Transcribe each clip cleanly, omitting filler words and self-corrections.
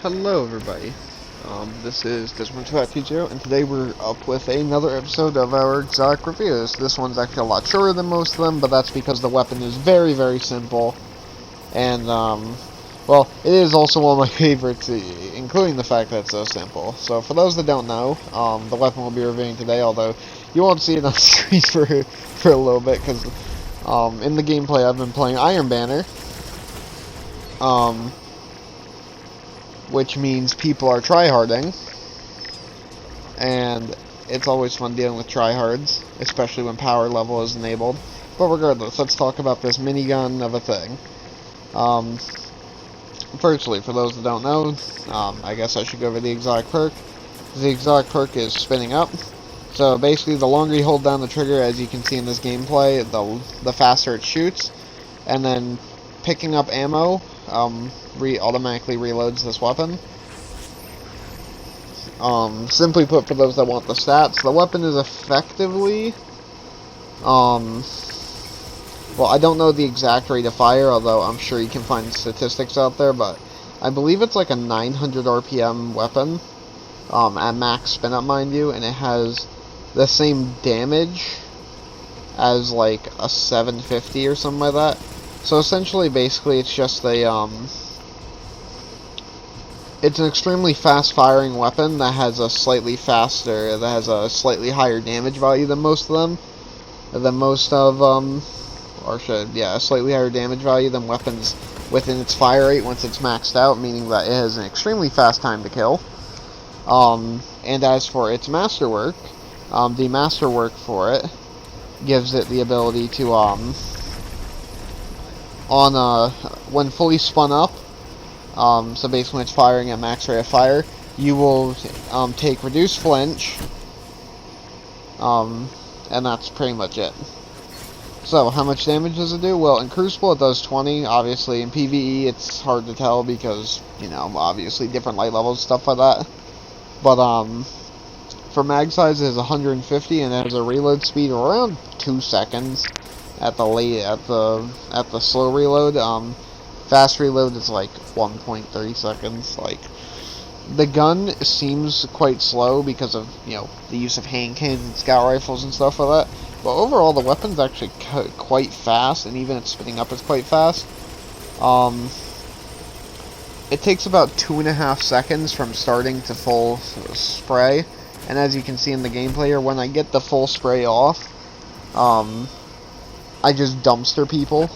Hello everybody, this is Desmond220, and today we're up with another episode of our exotic reviews. This one's actually a lot shorter than most of them, but that's because the weapon is very, very simple, and, well, it is also one of my favorites, including the fact that it's so simple. So for those that don't know, the weapon we'll be reviewing today, although you won't see it on screen for a little bit, because, in the gameplay I've been playing Iron Banner, which means people are tryharding, and it's always fun dealing with tryhards, especially when power level is enabled. But regardless, let's talk about this minigun of a thing. Firstly, for those that don't know, I guess I should go over the exotic perk. The exotic perk is spinning up. So basically, the longer you hold down the trigger, as you can see in this gameplay, the faster it shoots. And then picking up ammo automatically reloads this weapon. Simply put, for those that want the stats, the weapon is effectively, well, I don't know the exact rate of fire, although I'm sure you can find statistics out there, but I believe it's like a 900 RPM weapon, at max spin up, mind you, and it has the same damage as like a 750 or something like that. So essentially, basically, it's just it's an extremely fast-firing weapon that has a slightly higher damage value than most of them. A slightly higher damage value than weapons within its fire rate once it's maxed out, meaning that it has an extremely fast time to kill. And as for its masterwork, the masterwork for it gives it the ability to, when fully spun up, so basically when it's firing at max rate of fire, you will take reduced flinch, and that's pretty much it. So, how much damage does it do? Well, in Crucible it does 20, obviously. In PvE it's hard to tell because, you know, obviously different light levels, stuff like that. But, for mag size it is 150, and it has a reload speed of around 2 seconds at the slow reload. Fast reload is like 1.30 seconds. Like, the gun seems quite slow because of, you know, the use of hand cannons and scout rifles and stuff like that. But overall, the weapon's actually quite fast, and even its spinning up is quite fast. It takes about 2.5 seconds from starting to full spray, and as you can see in the gameplay here, when I get the full spray off, I just dumpster people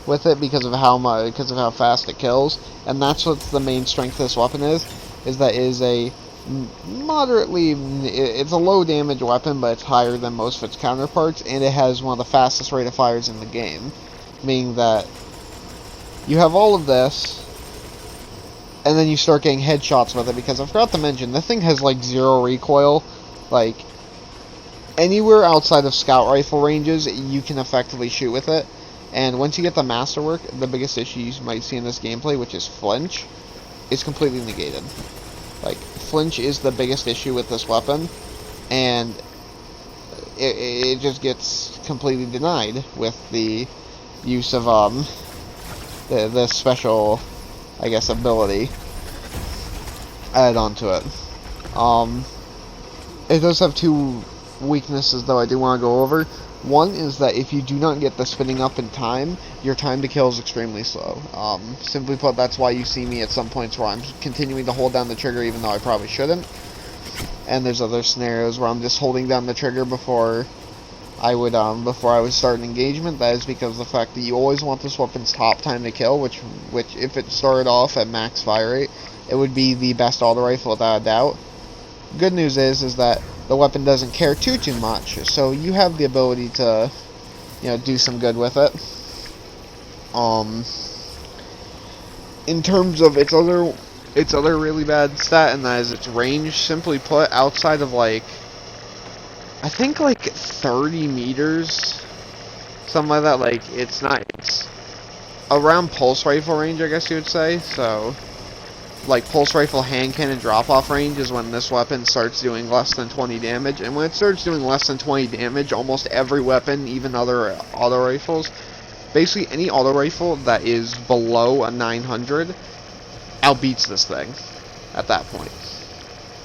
with it because of how fast it kills. And that's what the main strength of this weapon is that it is a it's a low damage weapon, but it's higher than most of its counterparts, and it has one of the fastest rate of fires in the game, meaning that you have all of this, and then you start getting headshots with it, because I forgot to mention, the thing has like 0 recoil. Like, anywhere outside of scout rifle ranges, you can effectively shoot with it. And once you get the masterwork, the biggest issue you might see in this gameplay, which is flinch, is completely negated. Like, flinch is the biggest issue with this weapon, and it just gets completely denied with the use of the special, I guess, ability added onto it. It does have 2 weaknesses, though, I do want to go over. One is that if you do not get the spinning up in time, your time to kill is extremely slow. Simply put, that's why you see me at some points where I'm continuing to hold down the trigger even though I probably shouldn't. And there's other scenarios where I'm just holding down the trigger before I would start an engagement. That is because of the fact that you always want this weapon's top time to kill, which if it started off at max fire rate, it would be the best auto rifle without a doubt. Good news is that the weapon doesn't care too much, so you have the ability to, you know, do some good with it. In terms of its other really bad stat, and that is its range. Simply put, outside of like, I think like 30 meters, something like that. Like, it's around pulse rifle range, I guess you would say. So, like, pulse rifle hand cannon drop-off range is when this weapon starts doing less than 20 damage. And when it starts doing less than 20 damage, almost every weapon, even other auto rifles, basically any auto rifle that is below a 900 outbeats this thing at that point.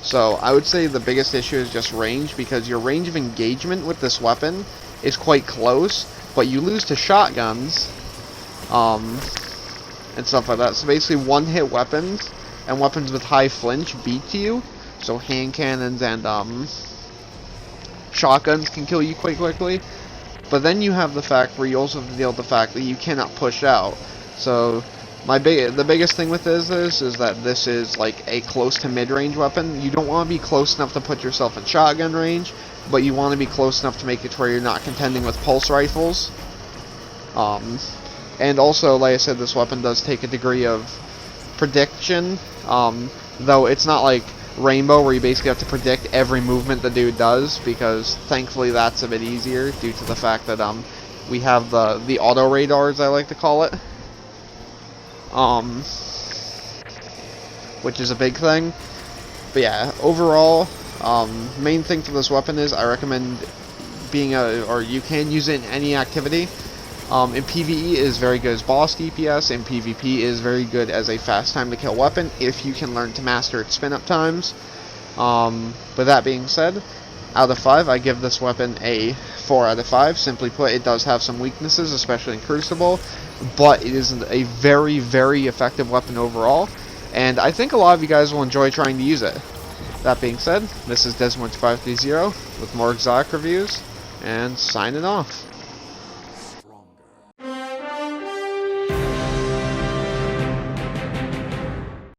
So I would say the biggest issue is just range, because your range of engagement with this weapon is quite close, but you lose to shotguns and stuff like that. So basically one-hit weapons and weapons with high flinch beat you. So hand cannons and shotguns can kill you quite quickly. But then you have the fact where you also have to deal with the fact that you cannot push out. So the biggest thing with this is that this is like a close to mid-range weapon. You don't want to be close enough to put yourself in shotgun range, but you want to be close enough to make it to where you're not contending with pulse rifles. And also, like I said, this weapon does take a degree of prediction, though it's not like Rainbow where you basically have to predict every movement the dude does, because thankfully that's a bit easier due to the fact that we have the auto radars, I like to call it, which is a big thing. But yeah, overall, main thing for this weapon is I recommend you can use it in any activity. In PvE it is very good as boss DPS, in PvP it is very good as a fast time to kill weapon if you can learn to master its spin up times. But that being said, out of 5 I give this weapon a 4 out of 5. Simply put, it does have some weaknesses, especially in Crucible, but it is a very, very effective weapon overall, and I think a lot of you guys will enjoy trying to use it. That being said, this is Desmond530 with more exotic reviews, and signing off.